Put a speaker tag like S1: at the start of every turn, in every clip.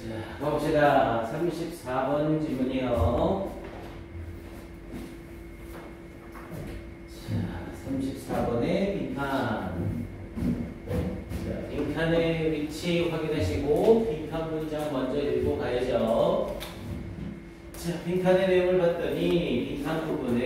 S1: 자, 가봅시다. 34번 질문이요. 자, 34번에 빈칸. 자, 빈칸의 위치 확인하시고 빈칸 문장 먼저 읽고 가야죠. 자, 빈칸의 내용을 봤더니 빈칸 부분은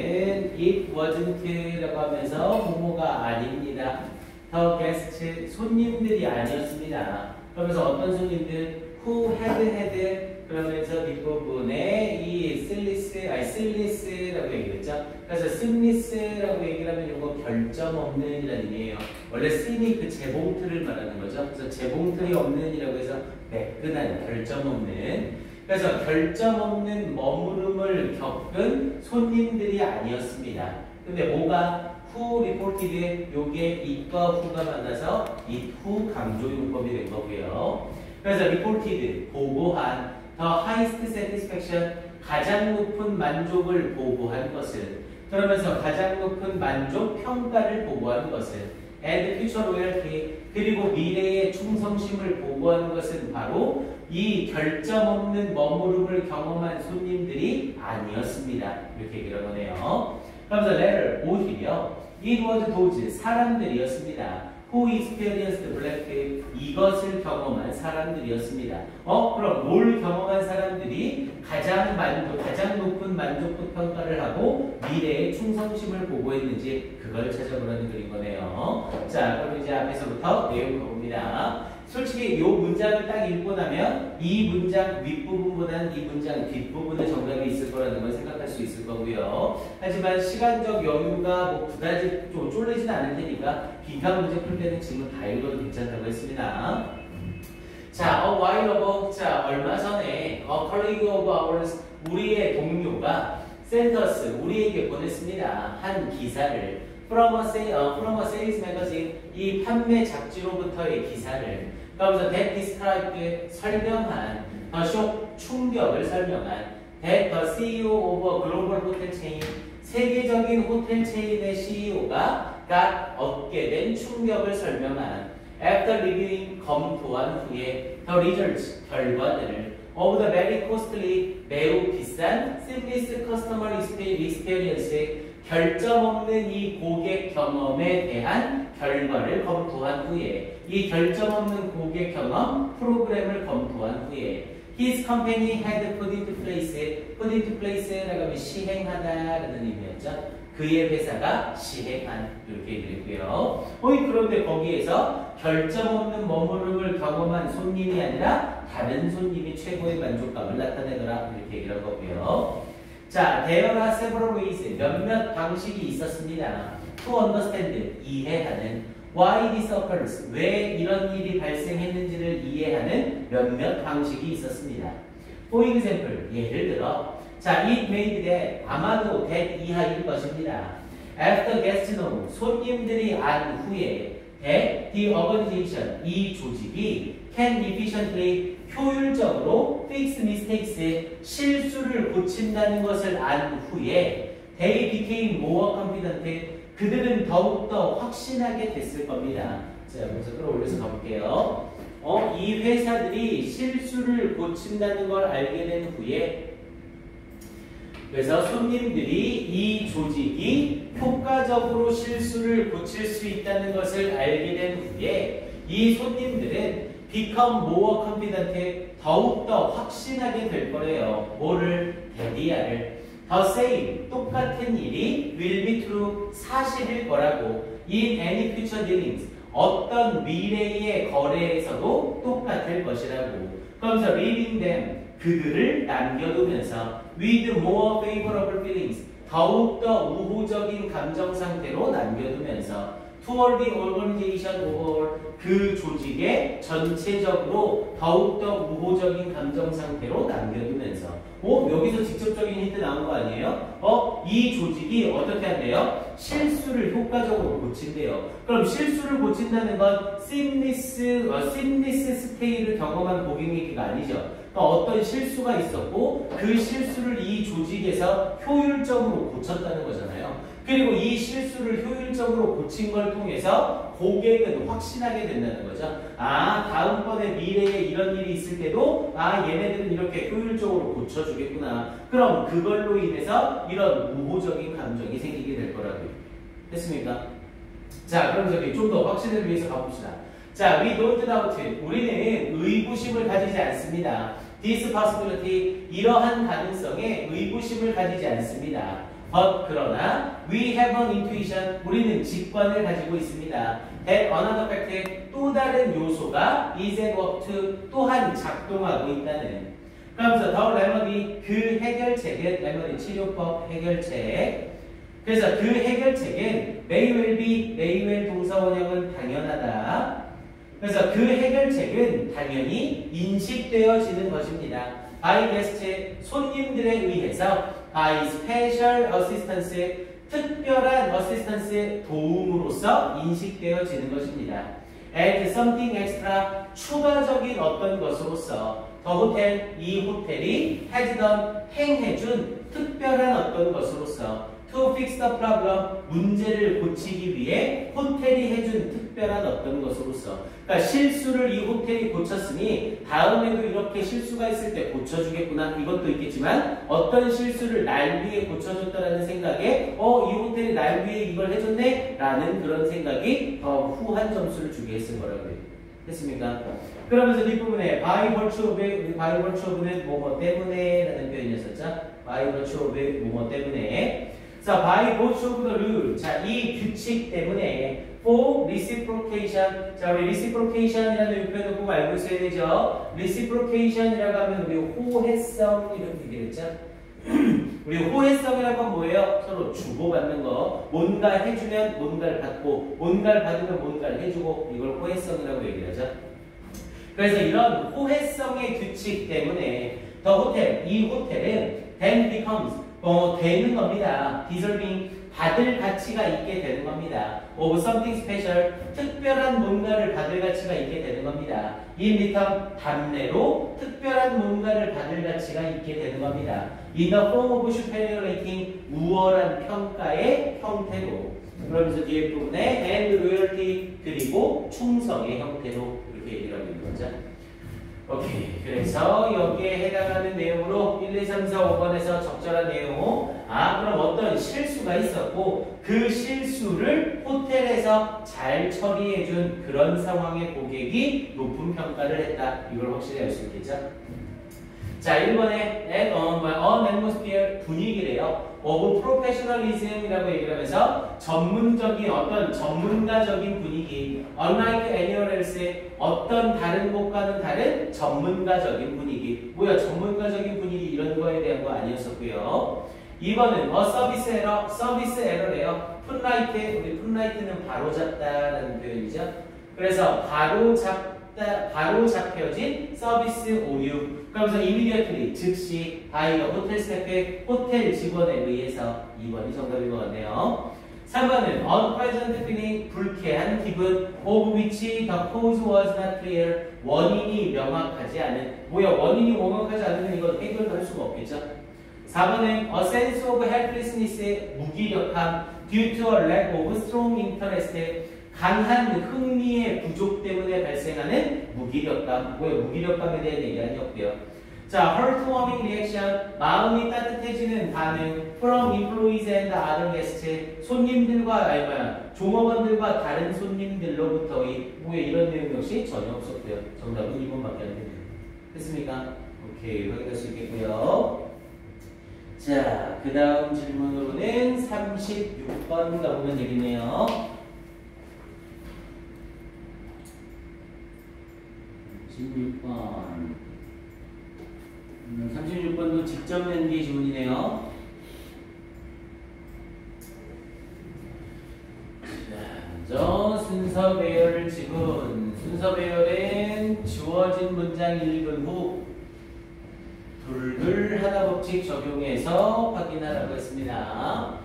S1: it wasn't라고 하면서 뭐뭐가 아닙니다. The guest, 손님들이 아니었습니다. 그러면서 어떤 손님들? Who had 그러면서 뒷부분에 이 슬리스라고 얘기했죠. 그래서 슬리스라고 얘기를 하면 이거 결점 없는 이라는 의미예요. 원래 슬이 그 재봉틀을 말하는 거죠. 그래서 재봉틀이 없는이라고 해서 매끈한 결점 없는. 그래서 결점 없는 머무름을 겪은 손님들이 아니었습니다. 근데 뭐가 who reported 요게 it과 who가 만나서 it who 강조 용법이 된 거고요. 그래서 reported 보고한 the highest satisfaction 가장 높은 만족을 보고한 것을 그러면서 가장 높은 만족 평가를 보고한 것을 and future loyalty 그리고 미래의 충성심을 보고한 것은 바로 이 결점 없는 머무름을 경험한 손님들이 아니었습니다. 이렇게 얘기를 하네요. 그러면서 letter 오히려 it was those 사람들이었습니다. Who experienced black 이것을 경험한 사람들이었습니다. 그럼 뭘 경험한 사람들이 가장 높은 만족도 평가를 하고 미래의 충성심을 보고했는지 그걸 찾아보라는 그린 거네요. 자, 그럼 이제 앞에서부터 내용 가봅니다. 솔직히 이 문장을 딱 읽고 나면 이 문장 윗부분보다는 이 문장 뒷부분에 정답이 있을 거라는 걸 생각할 수 있을 거고요. 하지만 시간적 여유가 뭐 그다지 좀 쫄리진 않을 테니까 빈칸 문제 풀 때는 질문 다 읽어도 괜찮다고 했습니다. 자, a while ago, 자, 얼마 전에 a colleague of ours, 우리의 동료가 sent us, 우리에게 보냈습니다. 한 기사를 from a sales magazine, 이 판매 잡지로부터의 기사를 그러면서 that described, 설명한 the shock, 충격을 설명한 that the CEO of a global hotel chain, 세계적인 호텔 체인의 CEO가 얻게 된 충격을 설명한 after reviewing, 검토한 후에 the results, 결과들을 of the very costly, 매우 비싼 seamless customer experience, 결점 없는 이 고객 경험에 대한 결과를 검토한 후에 이 결점 없는 고객 경험 프로그램을 검토한 후에 His company had put into place라고 하면 시행하다라는 의미였죠. 그의 회사가 시행한 이렇게 얘기를 했고요. 그런데 거기에서 결점 없는 머무름을 경험한 손님이 아니라 다른 손님이 최고의 만족감을 나타내더라 이렇게 얘기를 한 거고요. 자, there are several ways, 몇몇 방식이 있었습니다. to understand, 이해하는 why this occurs, 왜 이런 일이 발생했는지를 이해하는 몇몇 방식이 있었습니다. For example, 예를 들어 자, it may be that, 아마도 that 이하일 것입니다. After guests know, 손님들이 안 후에 that the organization, 이 조직이 can efficiently, 효율적으로 fix mistakes, 실수를 고친다는 것을 안 후에 they became more confident, 그들은 더욱더 확신하게 됐을 겁니다. 자, 여기서 끌어올려서 가볼게요. 이 회사들이 실수를 고친다는 걸 알게 된 후에 그래서 손님들이 이 조직이 효과적으로 실수를 고칠 수 있다는 것을 알게 된 후에 이 손님들은 become more confident, 더욱더 확신하게 될 거래요. 뭐를? 대디아를. The same, 똑같은 일이 will be true, 사실일 거라고. in any future dealings, 어떤 미래의 거래에서도 똑같을 것이라고. 그러면서 leaving them, 그들을 남겨두면서 with more favorable feelings, 더욱더 우호적인 감정 상태로 남겨두면서 toward the organization overall, 그 조직의 전체적으로 더욱더 우호적인 감정 상태로 남겨두면서 여기서 직접적인 힌트 나온 거 아니에요? 이 조직이 어떻게 한대요? 실수를 효과적으로 고친대요. 그럼 실수를 고친다는 건 seamless 스테이를 경험한 고객 얘기가 아니죠. 어떤 실수가 있었고 그 실수를 이 조직에서 효율적으로 고쳤다는 거잖아요. 그리고 이 실수를 효율적으로 고친 걸 통해서 고객은 확신하게 된다는 거죠. 다음번에 미래에 이런 일이 있을 때도 얘네들은 이렇게 효율적으로 고쳐주겠구나. 그럼 그걸로 인해서 이런 우호적인 감정이 생기게 될 거라고요. 됐습니까? 자, 그럼 저기 좀 더 확신을 위해서 가봅시다. 자, we don't doubt it. 우리는 의구심을 가지지 않습니다. This possibility, 이러한 가능성에 의구심을 가지지 않습니다. But 그러나 we have an intuition, 우리는 직관을 가지고 있습니다. That another fact, 또 다른 요소가 is at work to, 또한 작동하고 있다는. 그러면서 더 레머디, 그 해결책은 레머디 치료법 해결책. 그래서 그 해결책은 may well be, may well 동사 원형은 당연하다. 그래서 그 해결책은 당연히 인식되어지는 것입니다. by guest, 손님들에 의해서 by special assistance, 특별한 어시스턴스의 도움으로써 인식되어지는 것입니다. And something extra, 추가적인 어떤 것으로서 the hotel, 이 호텔이 has done, 행해준 특별한 어떤 것으로서 to fix the problem, 문제를 고치기 위해 호텔이 해준 특별한 어떤 것으로서, 그러니까 실수를 이 호텔이 고쳤으니 다음에도 이렇게 실수가 있을 때 고쳐주겠구나, 이것도 있겠지만 어떤 실수를 날 위해 고쳐줬다라는 생각에 이 호텔이 날 위해 이걸 해줬네 라는 그런 생각이 더 후한 점수를 주게 했을 거라고요. 됐습니까? 그러면서 뒷부분에 by virtue of는 뭐뭐 때문에 라는 표현이었었죠. by virtue of 뭐뭐 때문에. 자, by virtue of the rule. 자, 이 규칙 때문에 for reciprocation. 자, 우리 reciprocation이라는 표현을 꼭 알고 있어야 되죠. reciprocation이라고 하면 우리 호혜성 이런 얘기겠죠. 우리 호혜성이라고 하면 뭐예요? 서로 주고받는 거. 뭔가 해주면 뭔가를 받고, 뭔가를 받으면 뭔가를 해주고, 이걸 호혜성이라고 얘기를 하죠. 그래서 이런 호혜성의 규칙 때문에 the hotel, 이 호텔은 then becomes 되는 겁니다. deserving, 받을 가치가 있게 되는 겁니다. of something special, 특별한 뭔가를 받을 가치가 있게 되는 겁니다. in return, 답례로 특별한 뭔가를 받을 가치가 있게 되는 겁니다. in the form of superior rating, 우월한 평가의 형태로. 그러면서 뒤에 부분에 and loyalty, 그리고 충성의 형태로 이렇게 얘기를 하고 있는 거죠. 오케이. 그래서 여기에 해당하는 내용으로 1, 2, 3, 4, 5번에서 적절한 내용. 그럼 어떤 실수가 있었고 그 실수를 호텔에서 잘 처리해준 그런 상황의 고객이 높은 평가를 했다. 이걸 확실히 알 수 있겠죠? 자, 1번에 an atmosphere, 분위기래요. of professionalism이라고 얘기를 하면서 전문적인 어떤 전문가적인 분위기, unlike anywhere else, 어떤 다른 곳과는 다른 전문가적인 분위기. 뭐야, 전문가적인 분위기 이런 거에 대한 거 아니었었고요. 2번은 서비스 에러래요. 풋라이트, 우리 풋라이트는 바로잡다라는 표현이죠. 그래서 바로 잡혀진 서비스 오류. 그러면서 immediately, 즉시 by the hotel staff, 호텔 직원에 의해서. 2번이 정답인 것 같네요. 3번은 unpleasant feeling, 불쾌한 기분, of which the cause was not clear, 원인이 명확하지 않은. 뭐야, 원인이 명확하지 않으면 이건 해결도 할 수가 없겠죠. 4번은 a sense of helplessness, 무기력함, due to a lack of strong interest, 강한 흥미의 부족 때문에 발생하는 무기력감. 뭐야, 무기력감에 대한 얘기 아니었고요. 자, heartwarming reaction, 마음이 따뜻해지는 반응, from employees and other guests, 손님들과, 종업원들과 다른 손님들로부터의, 뭐야, 이런 내용 역시 전혀 없었고요. 정답은 2번밖에 안 됩니다. 됐습니까? 오케이, 확인할 수 있겠고요. 자, 그 다음 질문으로는 36번 가보면 되겠네요. 36번. 36번도 직접 연계 지문이네요. 자, 먼저 순서 배열 지문. 순서 배열은 주어진 문장 읽은 후 둘둘 하나 법칙 적용해서 확인하라고 했습니다.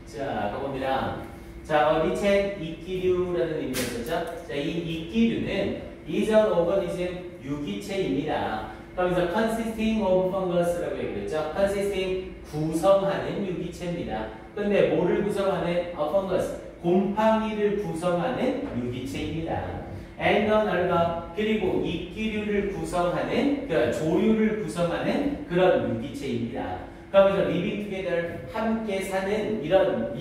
S1: 자, 가봅니다. 자, 리첸 이끼류라는 의미였었죠. 자, 이 이끼류는 is an organism, 유기체입니다. 그러면서 consisting of fungus라고 얘기했죠. consisting, 구성하는 유기체입니다. 근데 뭐를 구성하는? fungus, 곰팡이를 구성하는 유기체입니다. and the alga 그리고 이끼류를 구성하는 그러니까 조류를 구성하는 그런 유기체입니다. 그러면서 living together 함께 사는 이런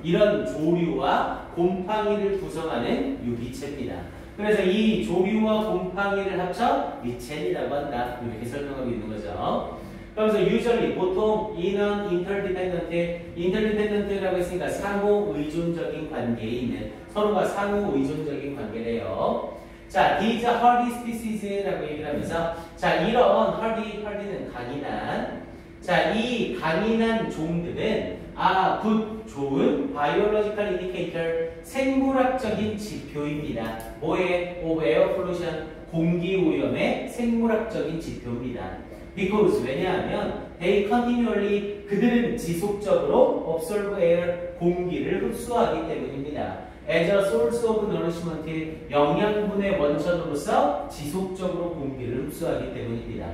S1: 이런 조류와 곰팡이를 구성하는 유기체입니다. 그래서 이 조류와 곰팡이를 합쳐 미체이라고 한다. 이렇게 설명하고 있는 거죠. 그러면서 usually 보통 in은 interdependent라고 했으니까 상호 의존적인 관계에 있는 서로가 상호 의존적인 관계래요. 자, these hardy species라고 얘기를 하면서 자, 이런 hardy는 강인한 자, 이 강인한 종들은 좋은 biological indicator 생물학적인 지표입니다. 뭐의? of air pollution 공기 오염의 생물학적인 지표입니다. Because 왜냐하면 they continually 그들은 지속적으로 absorb air 공기를 흡수하기 때문입니다. As a source of nourishment 영양분의 원천으로서 지속적으로 공기를 흡수하기 때문입니다.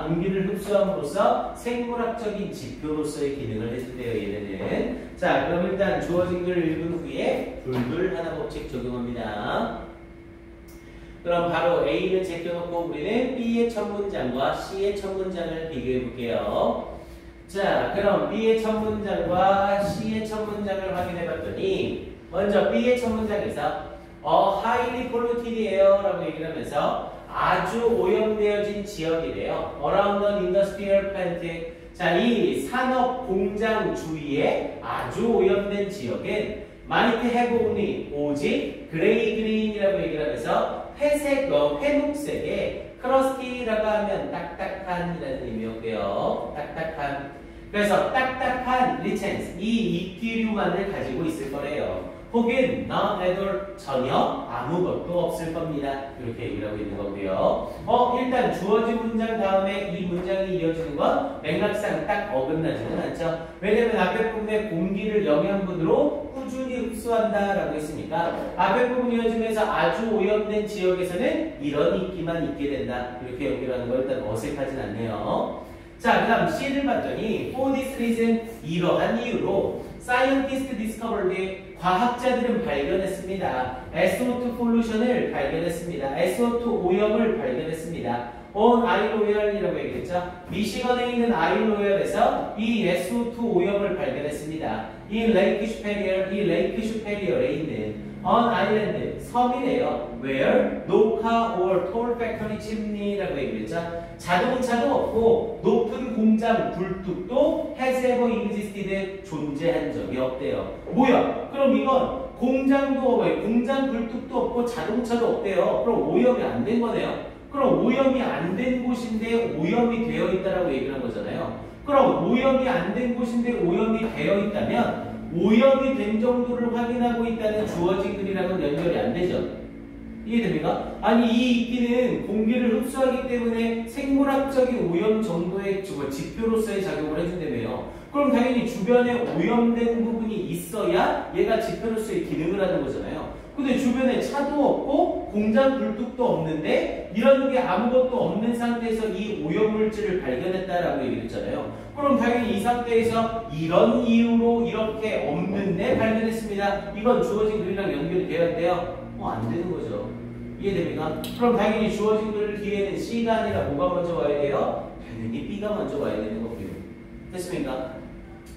S1: 공기를 흡수함으로써 생물학적인 지표로서의 기능을 해준대요. 얘네는. 자, 그럼 일단 주어진 글 읽은 후에 둘둘 하나 법칙 적용합니다. 그럼 바로 A를 제껴놓고 우리는 B의 첫 문장과 C의 첫 문장을 비교해 볼게요. 자, 그럼 B의 첫 문장과 C의 첫 문장을 확인해 봤더니 먼저 B의 첫 문장에서 highly polluted air라고 얘기를 하면서 아주 오염되어진 지역이래요. around an industrial plant. 자, 이 산업 공장 주위에 아주 오염된 지역은 might have only 오직 grey green이라고 얘기를 하면서 회녹색의 크러스티라고 하면 딱딱한이라는 의미였고요. 딱딱한. 그래서 딱딱한 리첸스 이 이끼류만을 가지고 있을 거래요. 혹은 none at all 전혀 아무것도 없을 겁니다. 이렇게 얘기를 하고 있는 거고요. 일단 주어진 문장 다음에 이 문장이 이어지는 건 맥락상 딱 어긋나지는 않죠. 왜냐면 앞에 부분에 공기를 영양분으로 꾸준히 흡수한다라고 했으니까 앞에 부분 이어지면서 아주 오염된 지역에서는 이런 이끼만 있게 된다. 이렇게 연결하는 거 일단 어색하진 않네요. 자, 그 다음 C를 봤더니 for this reason 이러한 이유로 scientists discovered 과학자들은 발견했습니다. SO2 pollution을 발견했습니다. SO2 오염을 발견했습니다. on 아일오일이라고 얘기했죠. 미시건에 있는 아일오일에서 이 SO2 오염을 발견했습니다. 이 레이크 슈페리어에 있는 on island 섬이래요. where no car or toll factory chimney라고 얘기했죠. 자동차도 없고 높은 공장 굴뚝도 has ever existed 존재한 적이 없대요. 뭐야? 그럼 이건 공장 굴뚝도 없고 자동차도 없대요. 그럼 오염이 안 된 거네요. 그럼 오염이 안 된 곳인데 오염이 되어 있다라고 얘기를 한 거잖아요. 그럼 오염이 안 된 곳인데 오염이 되어 있다면 오염이 된 정도를 확인하고 있다는 주어진 글이랑은 연결이 안 되죠. 이해됩니까? 아니 이 이끼는 공기를 흡수하기 때문에 생물학적인 오염 정도의 지표로서의 작용을 해준다며요. 그럼 당연히 주변에 오염된 부분이 있어야 얘가 지표로서의 기능을 하는 거잖아요. 근데 주변에 차도 없고 공장 굴뚝도 없는데 이런 게 아무것도 없는 상태에서 이 오염물질을 발견했다라고 얘기를 했잖아요. 그럼 당연히 이 상태에서 이런 이유로 이렇게 없는데 발견했습니다. 이건 주어진 글이랑 연결이 돼야 돼요. 안 되는 거죠. 이해됩니까? 그럼 당연히 주어진 글 뒤에는 C가 아니라 뭐가 먼저 와야 돼요? 당연히 B가 먼저 와야 되는 거고요. 됐습니까?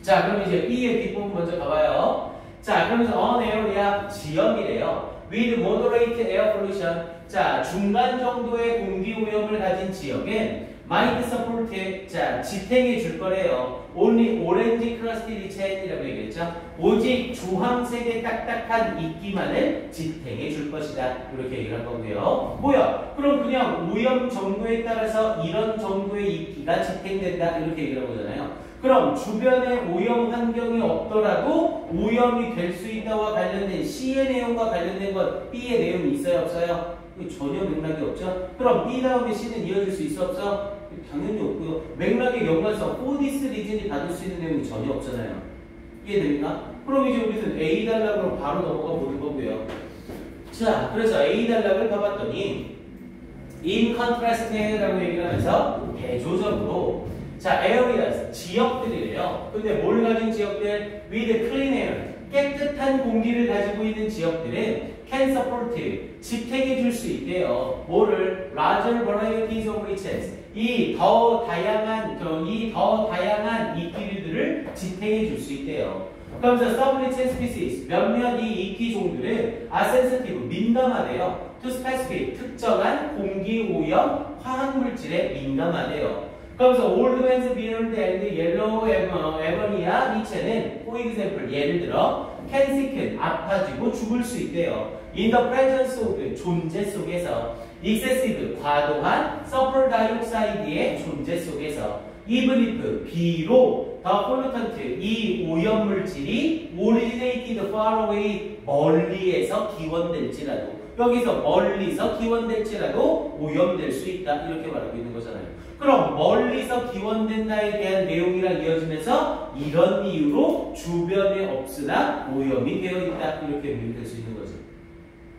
S1: 자, 그럼 이제 B의 뒷부분 먼저 가봐요. 자, 그러면서 on area 지역이래요. with moderate air pollution. 자, 중간 정도의 공기 오염을 가진 지역엔 might support. 자, 지탱해 줄 거래요. only orange crusty chain이라고 얘기했죠. 오직 주황색의 딱딱한 이끼만을 지탱해 줄 것이다. 이렇게 얘기를 할 거고요. 뭐야? 그럼 그냥 오염 정도에 따라서 이런 정도의 이끼가 지탱된다. 이렇게 얘기를 한 거잖아요. 그럼 주변에 오염 환경이 없더라도 오염이 될 수 있다와 관련된 C의 내용과 관련된 것 B의 내용이 있어요? 없어요? 전혀 맥락이 없죠? 그럼 B 다음에 C는 이어질 수 있어? 없어? 당연히 없고요. 맥락의 연관성, for this reason이 받을 수 있는 내용이 전혀 없잖아요. 이해됩니까? 그럼 이제 우리는 A 단락으로 바로 넘어가 보는 거고요. 자, 그래서 A 단락을 봐봤더니 in contrast라고 얘기를 하면서 대조적으로 자, areas, 지역들이래요. 근데 뭘 가진 지역들? with clean air, 깨끗한 공기를 가지고 있는 지역들은 can support 지탱해 줄 수 있대요. 뭐를? larger varieties of riches. 이 더 다양한 이끼류들을 지탱해 줄 수 있대요. 그러면서 some rich species 몇몇 이 이끼 종들은 are sensitive 민감하대요. to specific 특정한 공기 오염 화학 물질에 민감하대요. 그러면서 old man's beard and yellow ammonia 니체는 for example 예를 들어 can sicken 아파지고 죽을 수 있대요. in the presence of 존재 속에서 excessive 과도한 sulfur dioxide의 존재 속에서 even if 비록 the pollutant 이 오염 물질이 originated far away 멀리에서 기원될지라도 여기서 멀리서 기원될지라도 오염될 수 있다 이렇게 말하고 있는 거잖아요. 그럼 멀리서 기원된다에 대한 내용이랑 이어지면서 이런 이유로 주변에 없으나 오염이 되어 있다 이렇게 의미될 수 있는 거죠.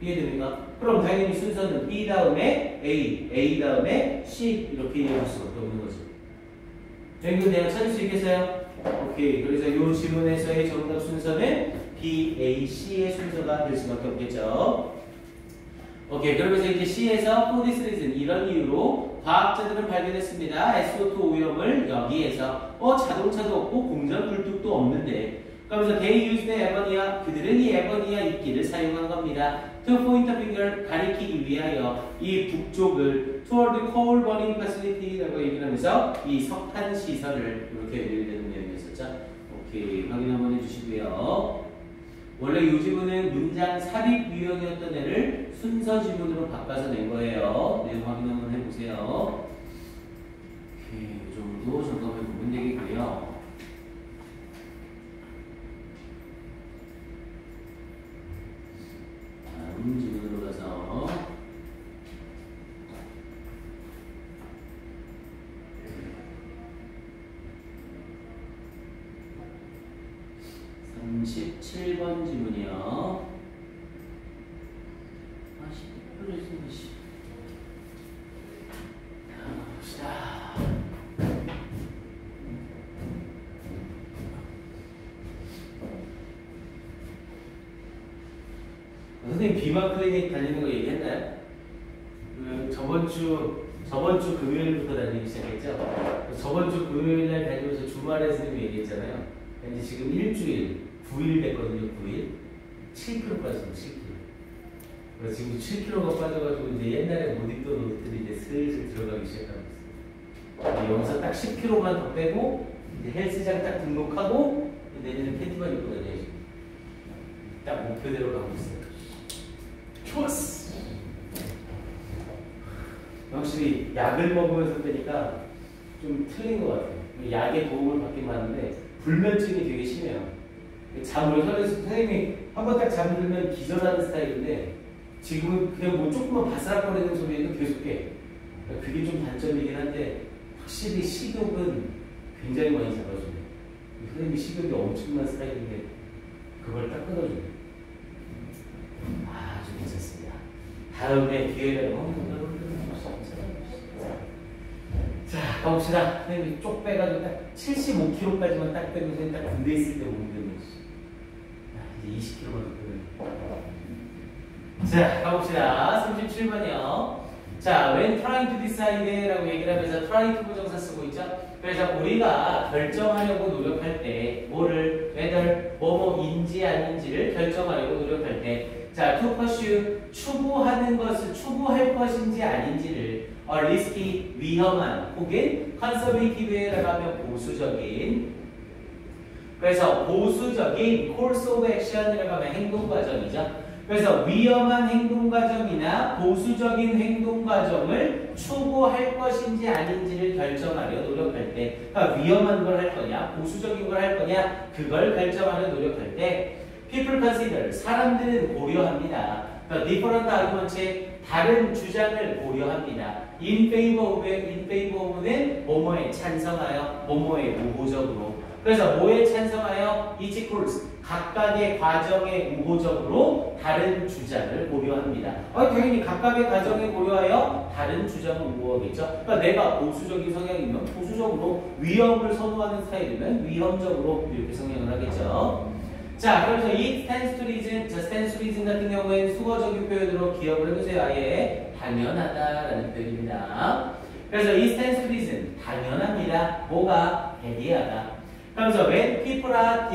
S1: 이해됩니까? 그럼 당연히 순서는 B 다음에 A 다음에 C 이렇게 이해할 수밖에 없는 거죠. 여러분 내가 찾을 수 있겠어요? 오케이. 그래서 이 질문에서의 정답 순서는 B, A, C의 순서가 될 수밖에 없겠죠. 오케이. 그러면서 이제 C에서 for this reason 이런 이유로 과학자들은 발견했습니다. SO2 오염을 여기에서 자동차도 없고 공장 굴뚝도 없는데 그러면서 they used the ammonia 그들은 이 에버니아 이끼를 사용한 겁니다. to point a finger 가리키기 위하여 이 북쪽을 toward the coal burning facility라고 얘기를 하면서 이 석탄 시설을 이렇게 얘기되는 내용이었었죠. 오케이. 확인 한번 해주시고요. 원래 이 지문은 문장 삽입 유형이었던 애를 순서 지문으로 바꿔서 낸 거예요. 내용 확인 한번 해보세요. 오케이. 이 정도 점검해보면 되겠고요. 다음 지문으로 가서 37번 지문이요. 10%를 쓰면 봅시다. 선생님 비만 클리닉 다니는 거 얘기했나요? 저번 주 금요일부터 다니기 시작했죠? 저번 주 금요일 날 다니면서 주말에 선생님이 얘기했잖아요. 이제 지금 일주일 9일 됐거든요. 9일 7kg 빠졌어요. 7kg. 그래서 지금 7kg가 빠져가지고 이제 옛날에 못 입던 옷들이 이제 슬슬 들어가기 시작하고 있어요. 여기서 딱 10kg만 더 빼고 이제 헬스장 딱 등록하고 내년에 팬티만 입고 다녀야지. 딱 목표대로 가고 있어요. 좋았어. 확실히 약을 먹으면서 빼니까 좀 틀린 것 같아요. 약의 도움을 받긴 하는데 불면증이 되게 심해요. 잠을 선생님이 한번 딱 잠이 들면 기절하는 스타일인데 지금은 그냥 뭐 조금만 바스락거리는 소리에도 계속해. 그게 좀 단점이긴 한데 확실히 식욕은 굉장히 많이 잡아주네. 선생님이 식욕이 엄청난 스타일인데 그걸 딱 끊어주네. 아주 괜찮습니다. 다음에 기회가 자, 가봅시다. 선생님이 쪽 빼가지고 딱 75kg까지만 딱 빼고 선생님 딱 군대 있을 때 오는 거지. 이제 20kg만 더 빼면. 자, 가봅시다. 37번이요. 자, when trying to decide 라고 얘기를 하면서 try to 부정사 쓰고 있죠. 그래서 우리가 결정하려고 노력할 때 뭐를 whether 뭐뭐인지 아닌지를 결정하려고 노력할 때 자, to pursue 추구하는 것을 추구할 것인지 아닌지를 risky 위험한 혹은 conservative라고 하면 보수적인 그래서 보수적인 course of action이라고 하면 행동 과정이죠. 그래서 위험한 행동 과정이나 보수적인 행동 과정을 추구할 것인지 아닌지를 결정하려 노력할 때 그러니까 위험한 걸 할 거냐 보수적인 걸 할 거냐 그걸 결정하려 노력할 때 people consider 사람들은 고려합니다. The different arguments의 다른 주장을 고려합니다. in favor of는 뭐뭐에 찬성하여 뭐뭐에 우호적으로 그래서 뭐에 찬성하여 each course 각각의 과정에 우호적으로 다른 주장을 고려합니다. 당연히 각각의 과정에 고려하여 다른 주장을 우호하겠죠. 그러니까 내가 보수적인 성향이면 보수적으로 위험을 선호하는 스타일이면 위험적으로 이렇게 성향을 하겠죠. 자, 그래서 이 stands to reason, 자, stands to reason 같은 경우에는 수거적인 표현으로 기억을 해주세요. 아예 당연하다라는 표현입니다. 그래서 이 stands to reason 당연합니다. 뭐가 해리하다. 그래서 when people are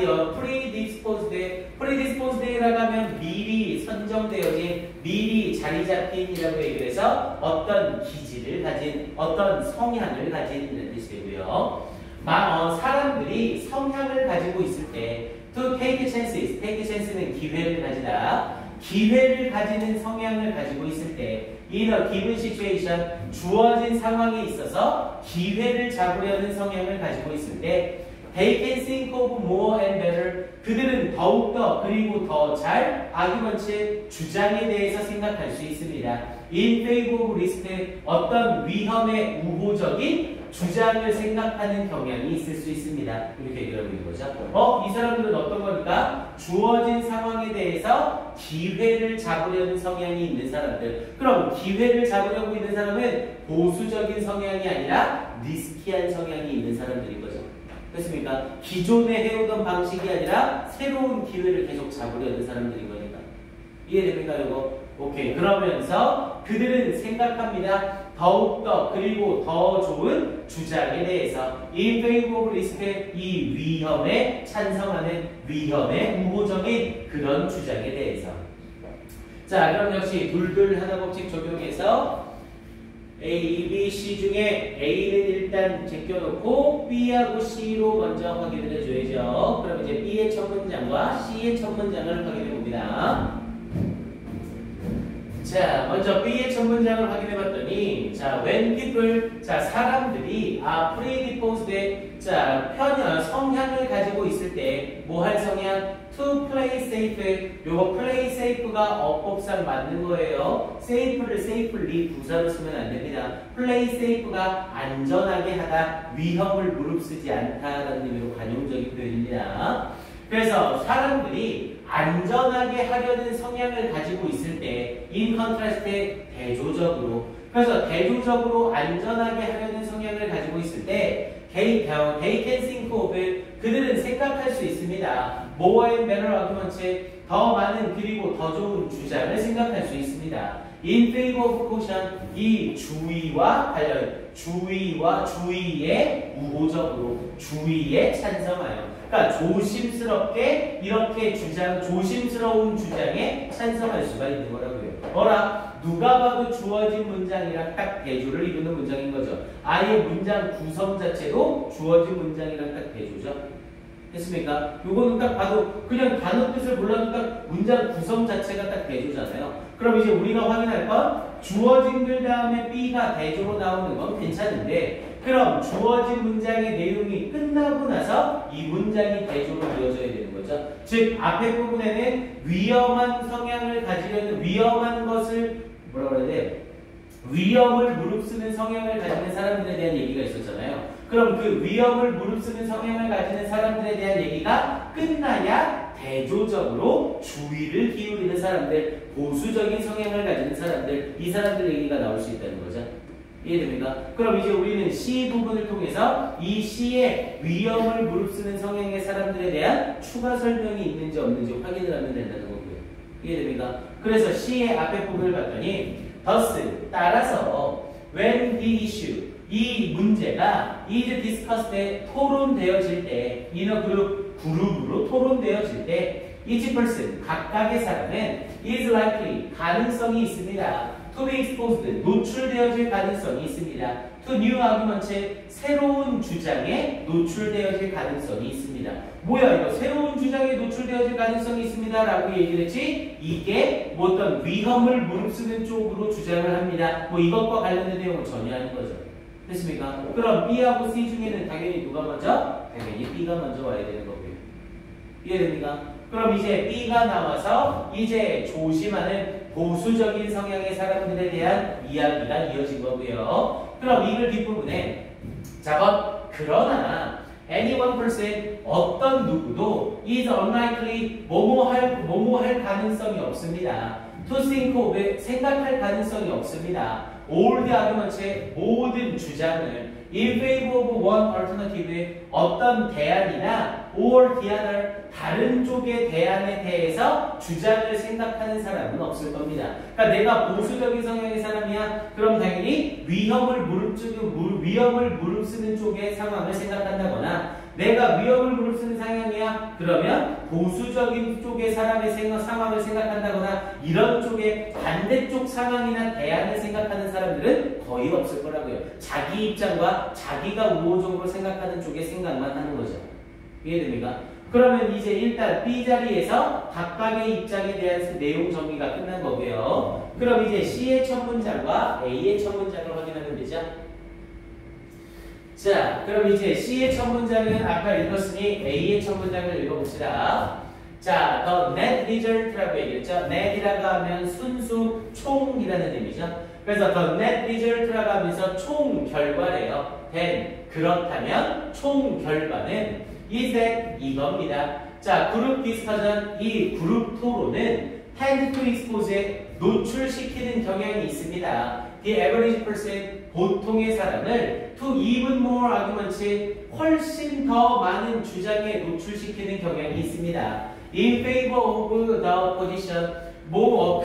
S1: predisposed라고 하면 미리 선정되어진, 미리 자리 잡힌이라고 얘기를 해서 어떤 기질을 가진, 어떤 성향을 가진 뜻이고요. 사람들이 성향을 가지고 있을 때 to take chances, take chance는 기회를 가지다. 기회를 가지는 성향을 가지고 있을 때 in a given situation, 주어진 상황에 있어서 기회를 잡으려는 성향을 가지고 있을 때 they can think of more and better, 그들은 더욱더 그리고 더 잘 argument, 주장에 대해서 생각할 수 있습니다. in favor of risk, 어떤 위험의 우호적인 주장을 생각하는 경향이 있을 수 있습니다. 이렇게 얘기하고 있는 거죠. 이 사람들은 어떤 거니까? 주어진 상황에 대해서 기회를 잡으려는 성향이 있는 사람들. 그럼 기회를 잡으려고 있는 사람은 보수적인 성향이 아니라 리스키한 성향이 있는 사람들인 거죠. 됐습니까? 기존에 해오던 방식이 아니라 새로운 기회를 계속 잡으려는 사람들인 거니까. 이해됩니까, 이거? 오케이. 그러면서 그들은 생각합니다. 더욱더 그리고 더 좋은 주장에 대해서 in favor of risk, 이 위험에 찬성하는, 위험에 우호적인 그런 주장에 대해서. 자, 그럼 역시 둘둘 하나 법칙 적용해서 A, B, C 중에 A는 일단 제껴놓고 B하고 C로 먼저 확인을 해줘야죠. 그럼 이제 B의 첫 문장과 C의 첫 문장을 확인해 봅니다. 자, 먼저 B의 첫 문장을 확인해 봤더니, 자, when people, 자, 사람들이 predisposed, 자, 성향을 가지고 있을 때, 뭐 할 성향? to play safe. 요거 play safe가 어법상 맞는 거예요. safe를 safely 부사로 쓰면 안 됩니다. play safe가 안전하게 하다, 위험을 무릅쓰지 않다라는 의미로 관용적인 표현입니다. 그래서 사람들이 안전하게 하려는 성향을 가지고 있을 때 in contrast, 대조적으로, 그래서 대조적으로 안전하게 하려는 성향을 가지고 있을 때 they can think of, 그들은 생각할 수 있습니다. more and better argument, 더 많은 그리고 더 좋은 주장을 생각할 수 있습니다. in favor of caution, 이 주의와 관련, 주의의 우호적으로, 주의에 찬성하여, 그러니까 조심스럽게 이렇게 조심스러운 주장에 찬성할 수가 있는 거라고요. 뭐라? 누가 봐도 주어진 문장이랑 딱 대조를 이루는 문장인 거죠. 아예 문장 구성 자체도 주어진 문장이랑 딱 대조죠. 됐습니까? 요거는 딱 봐도 그냥 단어 뜻을 몰라도 딱 문장 구성 자체가 딱 대조잖아요. 그럼 이제 우리가 확인할 건 주어진 글 다음에 B가 대조로 나오는 건 괜찮은데, 그럼 주어진 문장의 내용이 끝나고 나서 이 문장이 대조로 이어져야 되는 거죠. 즉 앞에 부분에는 위험한 성향을 가지려는, 위험한 것을 뭐라 그래야 돼? 위험을 무릅쓰는 성향을 가지는 사람들에 대한 얘기가 있었잖아요. 그럼 그 위험을 무릅쓰는 성향을 가지는 사람들에 대한 얘기가 끝나야 대조적으로 주의를 기울이는 사람들, 보수적인 성향을 가지는 사람들, 이 사람들 얘기가 나올 수 있다는 거죠. 이해됩니까? 그럼 이제 우리는 C 부분을 통해서 이 C의 위험을 무릅쓰는 성향의 사람들에 대한 추가 설명이 있는지 없는지 확인을 하면 된다는 거고요. 이해됩니까? 그래서 C의 앞에 부분을 봤더니 thus, 따라서 when the issue, 이 문제가 is discussed, 토론되어질 때, in a group, 그룹으로 토론되어질 때 each person, 각각의 사람은 is likely, 가능성이 있습니다. to be exposed, 노출되어질 가능성이 있습니다. to new argument, 새로운 주장에 노출되어질 가능성이 있습니다. 뭐야 이거, 새로운 주장에 노출되어질 가능성이 있습니다 라고 얘기를 했지, 이게 뭐 어떤 위험을 무릅쓰는 쪽으로 주장을 합니다. 뭐 이것과 관련된 내용은 전혀 아닌 거죠. 됐습니까? 그럼 B하고 C 중에는 당연히 누가 먼저? 당연히 B가 먼저 와야 되는 거고요. 이해됩니까? 그럼 이제 B가 나와서 이제 조심하는 보수적인 성향의 사람들에 대한 이야기가 이어진 거고요. 그럼 이글 뒷부분에 작업, 그러나 any one person, 어떤 누구도 is unlikely, 뭐뭐 할 가능성이 없습니다. to think of, 생각할 가능성이 없습니다. all the arguments의 모든 주장을 in favor of one alternative의 어떤 대안이나 or the other 다른 쪽의 대안에 대해서 주장을 생각하는 사람은 없을 겁니다. 그러니까 내가 보수적인 성향의 사람이야. 그럼 당연히 위험을 무릅쓰는 쪽의 상황을 생각한다거나 내가 위험을 무릅쓰는 상황이야. 그러면 보수적인 쪽의 사람의 상황을 생각한다거나 이런 쪽의 반대쪽 상황이나 대안을 생각하는 사람들은 거의 없을 거라고요. 자기 입장과 자기가 우호적으로 생각하는 쪽의 생각만 하는 거죠. 이해됩니까? 그러면 이제 일단 B자리에서 각각의 입장에 대한 내용 정리가 끝난 거고요. 그럼 이제 C의 첫 문장과 A의 첫 문장을 확인하면 되죠. 자, 그럼 이제 C의 첫 문장은 아까 읽었으니 A의 첫 문장을 읽어봅시다. 자, the net result라고 얘기했죠. net이라고 하면 순수 총이라는 의미죠. 그래서 the net result라고 하면서 총 결과래요. then 그렇다면 총 결과는 is that 이겁니다. 자, 그룹 디스커전 이 그룹 토론은 tend to expose에 노출시키는 경향이 있습니다. The average person 보통의 사람을 to even more arguments 훨씬 더 많은 주장에 노출시키는 경향이 있습니다. In favor of the position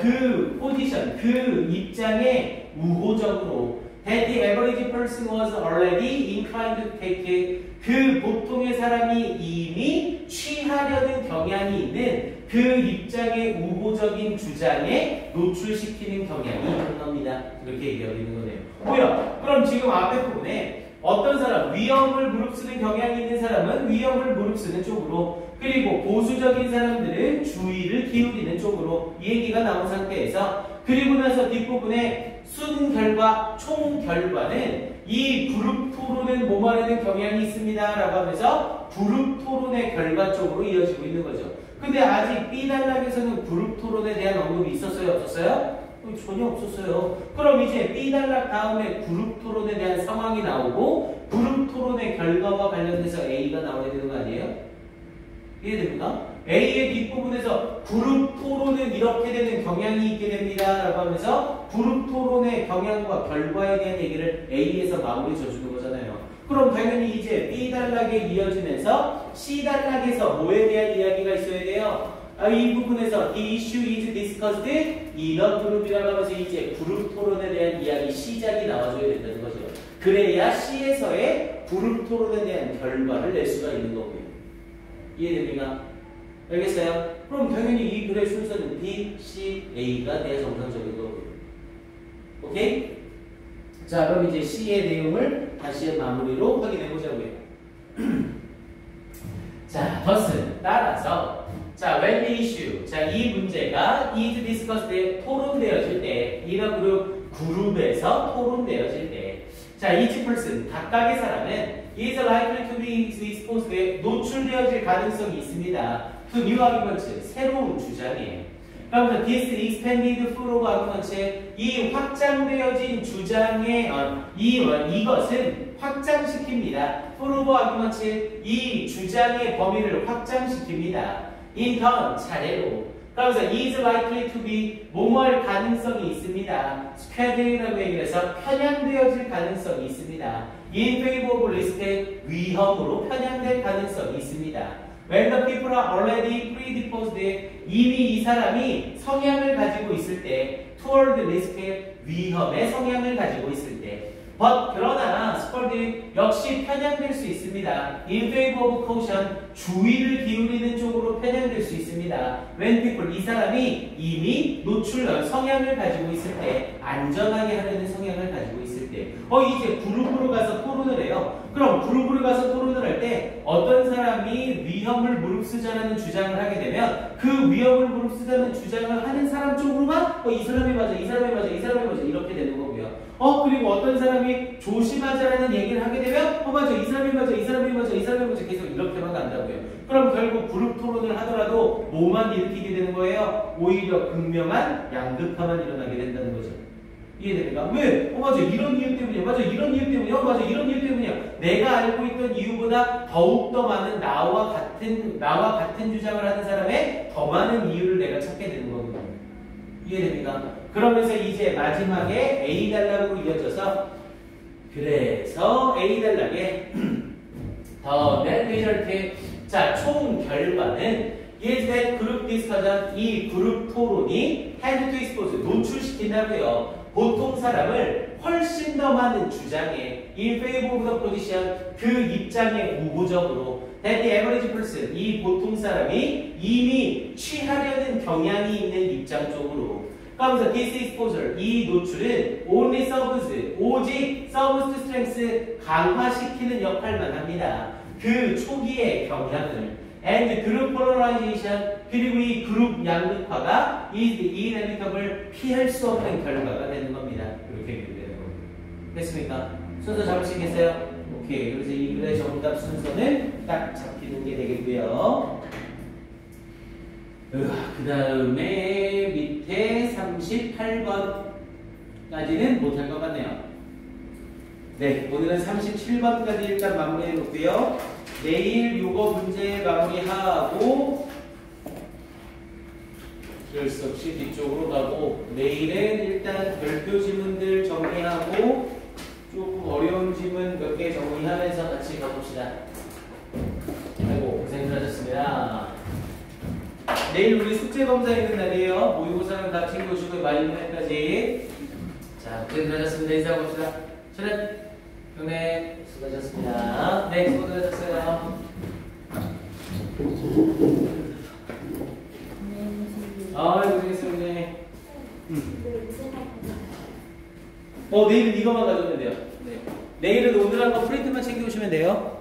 S1: 그 포지션 그 입장에 우호적으로 that the average person was already inclined to take 그 보통의 사람이 이미 취하려는 경향이 있는 그 입장의 우호적인 주장에 노출시키는 경향이 있는 겁니다. 이렇게 얘기하고 있는 거네요. 뭐야? 그럼 지금 앞에 부분에 어떤 사람, 위험을 무릅쓰는 경향이 있는 사람은 위험을 무릅쓰는 쪽으로 그리고 보수적인 사람들은 주의를 기울이는 쪽으로 이 얘기가 나온 상태에서 그리고 나서 뒷부분에 순결과 총결과는 이 그룹 토론은 뭐 말하는 경향이 있습니다 라고 하면서 그룹 토론의 결과 쪽으로 이어지고 있는 거죠. 근데 아직 B단락에서는 그룹 토론에 대한 언급이 있었어요? 없었어요? 전혀 없었어요. 그럼 이제 B단락 다음에 그룹 토론에 대한 상황이 나오고 그룹 토론의 결과와 관련돼서 A가 나와야 되는 거 아니에요? 이해됩니까? A의 뒷부분에서 그룹 토론은 이렇게 되는 경향이 있게 됩니다 라고 하면서 그룹 토론의 경향과 결과에 대한 얘기를 A에서 마무리 져주는 거잖아요. 그럼 당연히 이제 B단락에 이어지면서 C단락에서 뭐에 대한 이야기가 있어야 돼요? 이 부분에서 the issue is discussed in a group이라고 하면서 이제 그룹 토론에 대한 이야기 시작이 나와줘야 된다는 거죠. 그래야 C에서의 그룹 토론에 대한 결과를 낼 수가 있는 거고요. 이해됩니까? 알겠어요? 그럼 당연히 이 글의 순서는 B, C, A가 돼야 정상적인 거고요. 오케이? 자, 그럼 이제 C의 내용을 다시 마무리로 확인해 보자고요. 자, thus 따라서 자, when the issue 자, 이 문제가 is discussed 토론되어질 때 이런 그룹에서 토론되어질 때 자, each person 각각의 사람은 is likely to be exposed에 노출되어질 가능성이 있습니다. to new arguments 새로운 주장에 그러면서 this expanded flow of arguments 이 확장되어진 주장의 이것은 확장시킵니다. flow of arguments 이 주장의 범위를 확장시킵니다. in turn 차례로 그러면서 is likely to be 뭐뭐할 가능성이 있습니다. spread이라고 얘기해서 편향되어질 가능성이 있습니다. in favor of risk 위험으로 편향될 가능성이 있습니다. When the people are already predisposed 이미 이 사람이 성향을 가지고 있을 때 toward risk 위험의 성향을 가지고 있을 때 but 그러나 스펄드 역시 편향될 수 있습니다. In favor of caution 주의를 기울이는 쪽으로 편향될 수 있습니다. When people 이 사람이 이미 성향을 가지고 있을 때 안전하게 하려는 성향을 가지고 있을 때 이제 그룹으로 가서 토론을 해요. 그럼 그룹으로 가서 토론을 할 때 어떤 사람이 위험을 무릅쓰자는 주장을 하게 되면 그 위험을 무릅쓰자는 주장을 하는 사람 쪽으로만 이 사람이 맞아, 이 사람이 맞아, 이 사람이 맞아 이렇게 되는 거고요. 그리고 어떤 사람이 조심하자라는 얘기를 하게 되면 맞아, 이 사람이 맞아, 이 사람이 맞아, 이 사람이 맞아 계속 이렇게만 간다고요. 그럼 결국 그룹 토론을 하더라도 뭐만 일으키게 되는 거예요? 오히려 극명한 양극화만 일어나게 된다는 거죠. 이해됩니까? 왜? 맞아, 이런 이유 때문이야. 맞아, 이런 이유 때문이야. 맞아, 이런 이유 때문이야. 내가 알고 있던 이유보다 더욱더 많은 나와 같은 주장을 하는 사람의 더 많은 이유를 내가 찾게 되는 거거든요. 이해됩니까? 그러면서 이제 마지막에 A 단락으로 이어져서 그래서 A 단락에 더 net result 자, 총 결과는 is that group discussion 이 그룹 토론이 had to expose 노출시킨다고요. 보통 사람을 훨씬 더 많은 주장에 in favor of the position 그 입장에 우호적으로 that the average person 이 보통 사람이 이미 취하려는 경향이 있는 입장 쪽으로 그러면서 this exposure 이 노출은 only serves 오직 serves to strength 강화시키는 역할만 합니다. 그 초기의 경향을 and group polarization 그리고 이 그룹 양극화가 is inevitable 피할 수 없는 결과가 되는 겁니다. 이렇게 되는 겁니다. 됐습니까? 순서 잡으시겠어요? 오케이. 그래서 이 글의 정답 순서는 딱 잡히는 게 되겠고요. 그 다음에 밑에 38번까지는 못할 것 같네요. 네, 오늘은 37번까지 일단 마무리해 놓고요. 내일 요거 문제 마무리하고 그럴 수 없이 뒤쪽으로 가고 내일은 일단 별표 지문들 정리하고 조금 어려운 지문 몇 개 정리하면서 같이 가봅시다. 아이고 고생들 하셨습니다. 내일 우리 숙제 검사 있는 날이에요. 모의고사는 다 챙겨오시고 마지막 날까지. 자, 고생들 하셨습니다. 인사해봅시다. 차렷. 네, 수고하셨습니다. 네, 수고하셨어요. 고생했습니다. 내일은 이거만 가져오면 돼요. 네. 내일은 오늘 한 거 프린트만 챙겨오시면 돼요.